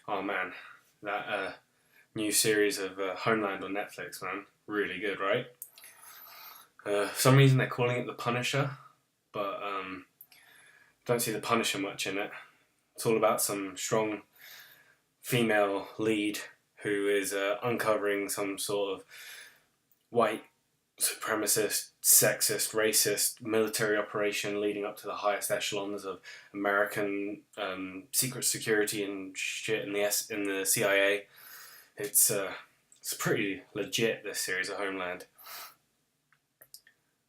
Oh man, that new series of Homeland on Netflix, man, really good, right? For some reason they're calling it The Punisher, but don't see the Punisher much in it. It's all about some strong female lead who is uncovering some sort of white supremacist, sexist, racist military operation leading up to the highest echelons of American secret security and shit in the CIA. It's pretty legit, this series of Homeland.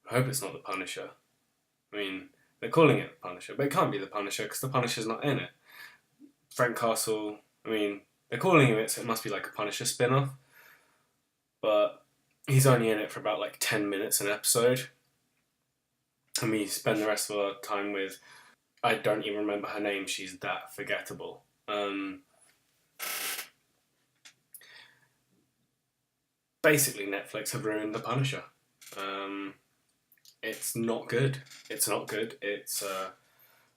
I hope it's not the Punisher. I mean, they're calling it the Punisher, but it can't be the Punisher because the Punisher's not in it. Frank Castle, I mean, they're calling him it, so it must be like a Punisher spin-off. But he's only in it for about like 10 minutes an episode. And we spend the rest of our time with, I don't even remember her name, she's that forgettable. Basically, Netflix have ruined The Punisher. It's not good. It's not good. It's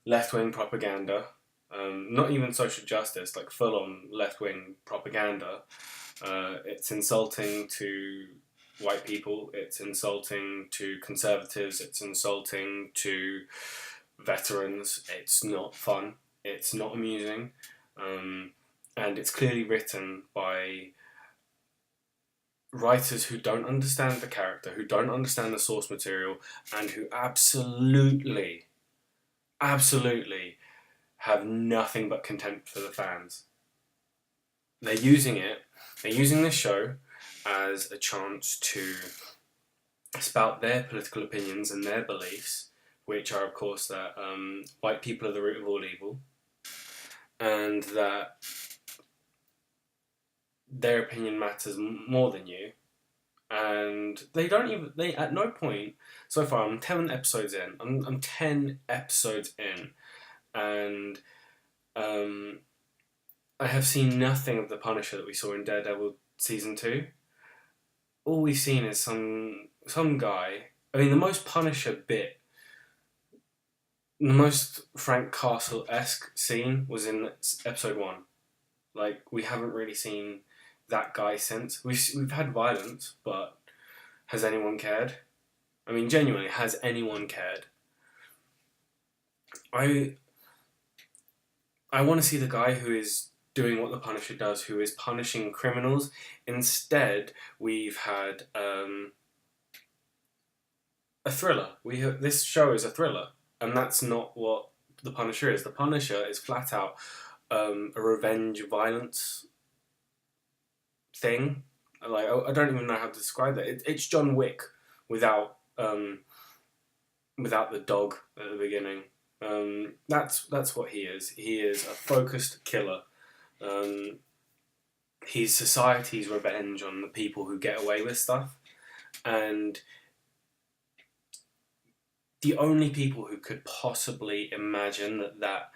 left-wing propaganda. Not even social justice, like full-on left-wing propaganda. It's insulting to white people. It's insulting to conservatives. It's insulting to veterans. It's not fun. It's not amusing. And it's clearly written by writers who don't understand the character, who don't understand the source material, and who absolutely have nothing but contempt for the fans. They're using this show as a chance to spout their political opinions and their beliefs, which are, of course, that white people are the root of all evil, and that their opinion matters more than you. And they at no point so far, I'm 10 episodes in, I'm 10 episodes in, and I have seen nothing of the Punisher that we saw in Daredevil season 2. All we've seen is some guy. I mean, the most Punisher bit, the most Frank Castle-esque scene was in episode 1. Like, we haven't really seen that guy since. We've had violence, but has anyone cared? I mean, genuinely, has anyone cared? I want to see the guy who is doing what the Punisher does, who is punishing criminals. Instead, we've had a thriller. This show is a thriller, and that's not what the Punisher is. The Punisher is flat out a revenge violence thing. Like, I don't even know how to describe that. It's John Wick without the dog at the beginning. That's what he is. He is a focused killer. He's society's revenge on the people who get away with stuff, and the only people who could possibly imagine that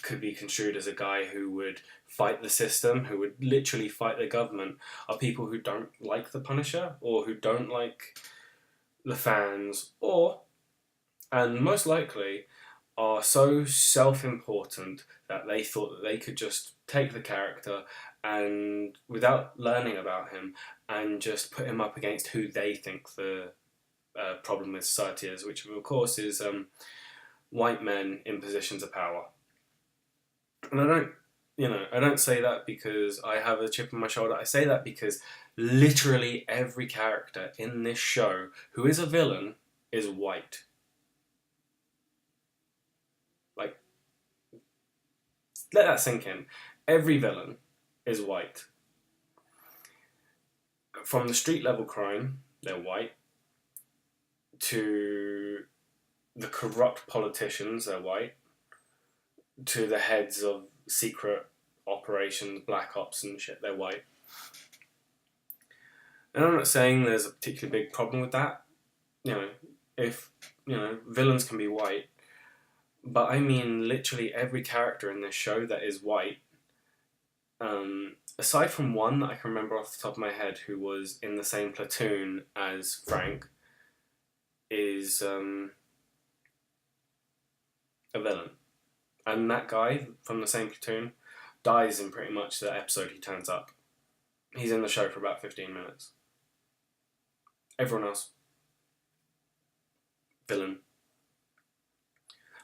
could be construed as a guy who would fight the system, who would literally fight the government, are people who don't like the Punisher, or who don't like the fans, and most likely are so self-important that they thought that they could just take the character and, without learning about him, and just put him up against who they think the problem with society is, which of course is white men in positions of power. And I don't say that because I have a chip on my shoulder. I say that because literally every character in this show who is a villain is white. Like, let that sink in. Every villain is white. From the street level crime, they're white, to the corrupt politicians, they're white, to the heads of secret operations, black ops and shit, they're white. And I'm not saying there's a particularly big problem with that. If villains can be white, but I mean literally every character in this show that is white, aside from one that I can remember off the top of my head who was in the same platoon as Frank, is a villain. And that guy from the same platoon, dies in pretty much the episode he turns up. He's in the show for about 15 minutes. Everyone else, villain.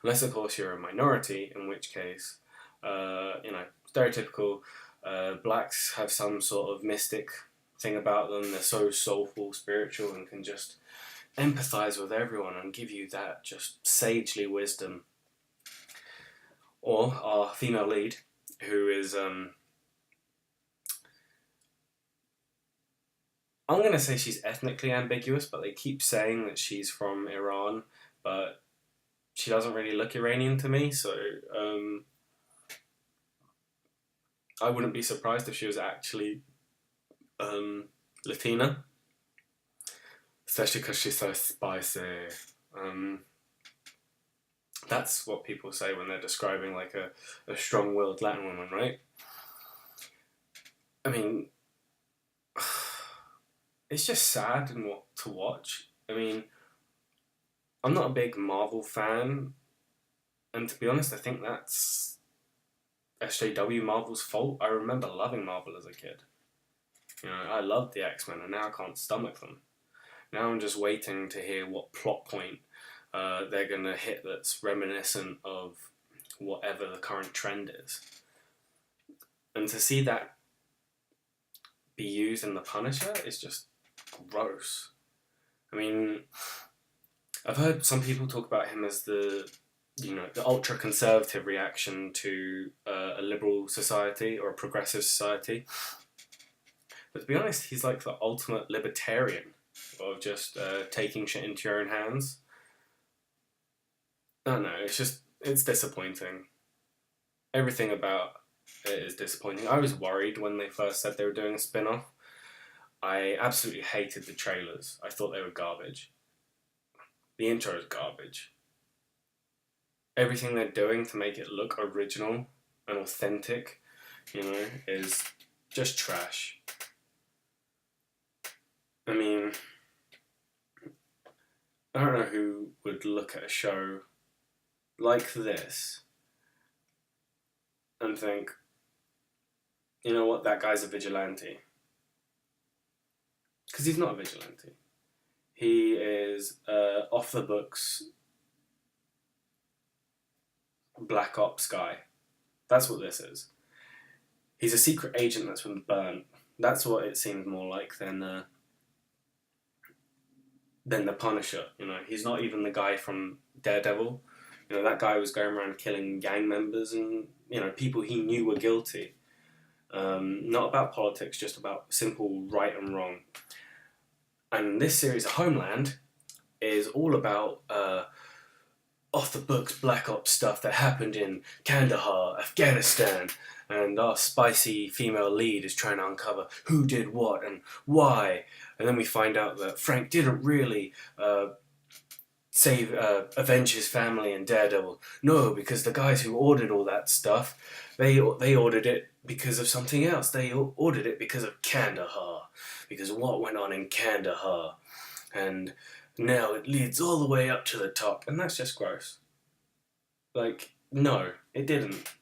Unless, of course, you're a minority, in which case, stereotypical blacks have some sort of mystic thing about them. They're so soulful, spiritual, and can just empathize with everyone and give you that just sagely wisdom. Or our female lead, who is, I'm going to say she's ethnically ambiguous, but they keep saying that she's from Iran, but she doesn't really look Iranian to me, so I wouldn't be surprised if she was actually Latina, especially because she's so spicy. That's what people say when they're describing like a strong-willed Latin woman, right? I mean, it's just sad to watch. I mean, I'm not a big Marvel fan, and to be honest, I think that's SJW Marvel's fault. I remember loving Marvel as a kid. I loved the X-Men, and now I can't stomach them. Now I'm just waiting to hear what plot point they're going to hit that's reminiscent of whatever the current trend is. And to see that be used in The Punisher is just gross. I mean, I've heard some people talk about him as the ultra-conservative reaction to a liberal society or a progressive society. But to be honest, he's like the ultimate libertarian of just taking shit into your own hands. I don't know, it's disappointing. Everything about it is disappointing. I was worried when they first said they were doing a spin-off. I absolutely hated the trailers. I thought they were garbage. The intro is garbage. Everything they're doing to make it look original and authentic, is just trash. I mean, I don't know who would look at a show like this and think, you know what, that guy's a vigilante. Because he's not a vigilante. He is off the books Black Ops guy. That's what this is. He's a secret agent that's been burnt. That's what it seems more like than the Punisher. He's not even the guy from Daredevil. That guy was going around killing gang members and people he knew were guilty. Not about politics, just about simple right and wrong. And this series of Homeland is all about off-the-books Black Ops stuff that happened in Kandahar, Afghanistan, and our spicy female lead is trying to uncover who did what and why. And then we find out that Frank didn't really avenge his family in Daredevil. No, because the guys who ordered all that stuff, they ordered it because of something else. They ordered it because of Kandahar. Because of what went on in Kandahar. And now it leads all the way up to the top. And that's just gross. Like, no, it didn't.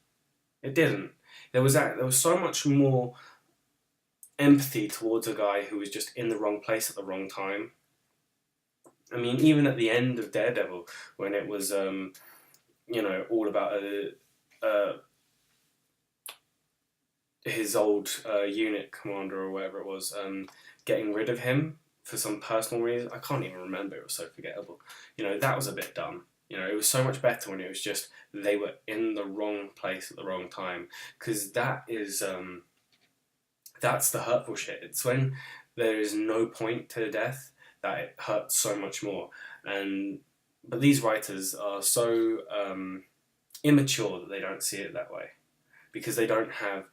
It didn't. There was so much more empathy towards a guy who was just in the wrong place at the wrong time. I mean, even at the end of Daredevil, when it was, all about his old unit commander or whatever it was, getting rid of him for some personal reason. I can't even remember, it was so forgettable. That was a bit dumb. It was so much better when it was just they were in the wrong place at the wrong time. Because that is, that's the hurtful shit. It's when there is no point to death that it hurts so much more. But these writers are so immature that they don't see it that way. Because they don't have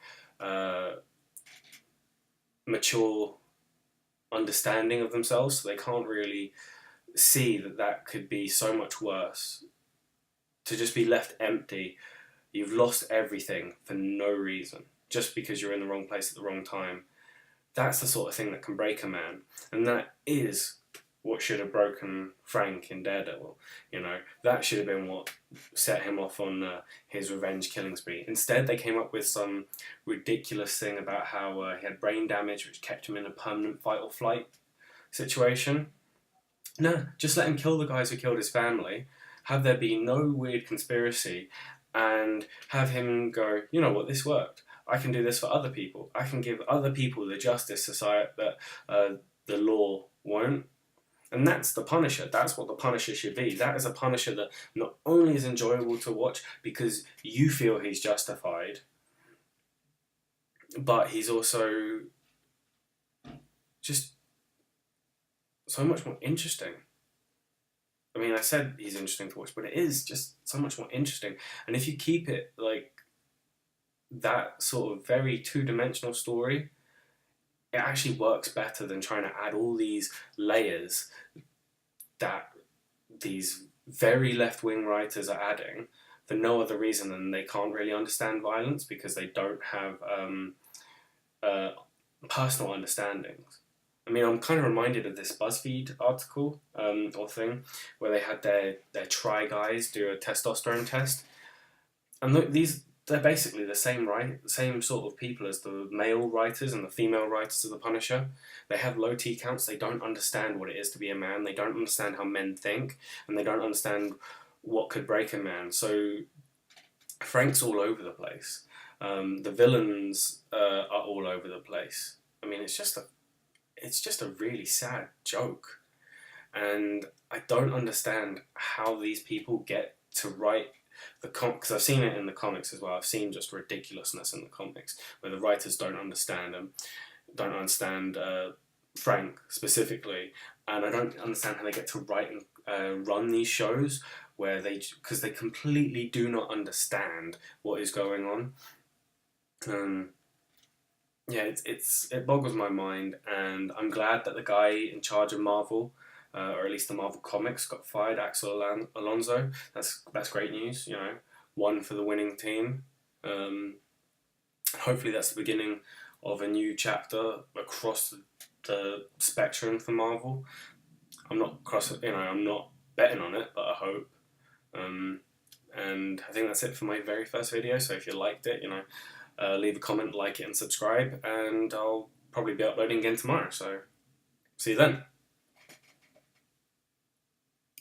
mature understanding of themselves, so they can't really see that could be so much worse. To just be left empty, you've lost everything for no reason, just because you're in the wrong place at the wrong time. That's the sort of thing that can break a man, and that is what should have broken Frank in Daredevil. You know, that should have been what set him off on his revenge killing spree. Instead, they came up with some ridiculous thing about how he had brain damage, which kept him in a permanent fight or flight situation. No, just let him kill the guys who killed his family, have there be no weird conspiracy, and have him go, you know what, this worked. I can do this for other people. I can give other people the justice society that the law won't. And that's the Punisher. That's what the Punisher should be. That is a Punisher that not only is enjoyable to watch because you feel he's justified, but he's also just so much more interesting. I mean, I said he's interesting to watch, but it is just so much more interesting. And if you keep it like that sort of very two-dimensional story, it actually works better than trying to add all these layers that these very left-wing writers are adding for no other reason than they can't really understand violence because they don't have personal understandings. I mean, I'm kind of reminded of this BuzzFeed article or thing where they had their try guys do a testosterone test, and look, they're basically the same sort of people as the male writers and the female writers of the Punisher. They have low T counts. They don't understand what it is to be a man. They don't understand how men think, and they don't understand what could break a man. So Frank's all over the place. The villains are all over the place. I mean, it's just a really sad joke, and I don't understand how these people get to write the because I've seen it in the comics as well. I've seen just ridiculousness in the comics where the writers don't understand Frank specifically, and I don't understand how they get to write and run these shows where because they completely do not understand what is going on. Yeah, it boggles my mind, and I'm glad that the guy in charge of Marvel, or at least the Marvel Comics, got fired, Axel Alonso. That's great news, you know, one for the winning team. Hopefully that's the beginning of a new chapter across the spectrum for Marvel. I'm not betting on it, but I hope. And I think that's it for my very first video. So if you liked it, leave a comment, like it, and subscribe. And I'll probably be uploading again tomorrow. So see you then.